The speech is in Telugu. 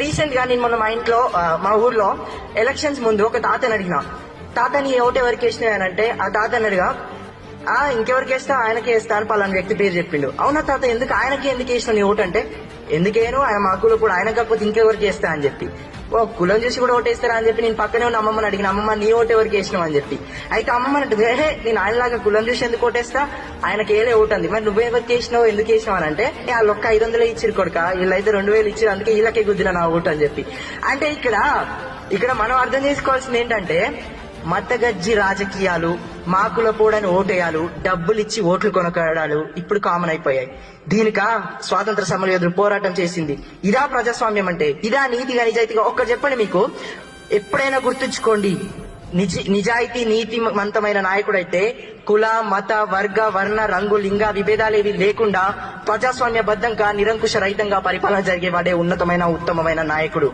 రీసెంట్ గా నేను మొన్న మా ఇంట్లో మా ఊర్లో ఎలక్షన్స్ ముందు ఒక తాతని అడిగిన, తాతని ఓటు ఎవరికి వేసినాయనంటే ఆ తాతని అడిగా, ఇంకెవరికి వేస్తా, ఆయనకే వేస్తా అని పలానా వ్యక్తి పేరు చెప్పిండు. అవునా తాత, ఎందుకు వేసినావు నీ ఓటు అంటే, ఎందుకేను ఆయన మా కులం కూడా ఆయన కాకపోతే ఇంకెవరికి వేస్తా అని చెప్పి, ఓ కులం చూసి కూడా ఓటేస్తారా అని చెప్పి నేను పక్కనే ఉన్న అమ్మమ్మని అడిగిన, అమ్మమ్మ నీ ఓటు ఎవరికి వేసినావు అని చెప్పి. అయితే అమ్మమ్మ అంటే నేను ఆయనలాగా కులం చూసి ఎందుకు ఓటేస్తా, ఆయనకి ఏలే ఓటు అంది, మరి నువ్వెవరికి వేసినావు ఎందుకు వేసినావు అని అంటే, వాళ్ళు ఒక్క 500 ఇచ్చిరు కొడుక, వీళ్ళైతే 2000 ఇచ్చిరు, అందుకే వీళ్ళకే గుద్దిన నా ఓటు అని చెప్పి. అంటే ఇక్కడ మనం అర్థం చేసుకోవాల్సింది ఏంటంటే, మతగజ్జి రాజకీయాలు, మాకుల పోడని ఓటేయాలు, డబ్బులిచ్చి ఓట్లు కొనకడాలు ఇప్పుడు కామన్ అయిపోయాయి. దీనికా స్వాతంత్ర సమరయోధులు పోరాటం చేసింది. ఇదా ప్రజాస్వామ్యం అంటే, ఇదా నీతిగా నిజాయితీగా? ఒక్క చెప్పండి, మీకు ఎప్పుడైనా గుర్తుంచుకోండి, నిజాయితీ నీతివంతమైన నాయకుడైతే కుల మత వర్గ వర్ణ రంగు లింగ విభేదాలేవి లేకుండా ప్రజాస్వామ్యబద్ధంగా నిరంకుశ రహితంగా పరిపాలన జరిగేవాడే ఉన్నతమైన ఉత్తమమైన నాయకుడు.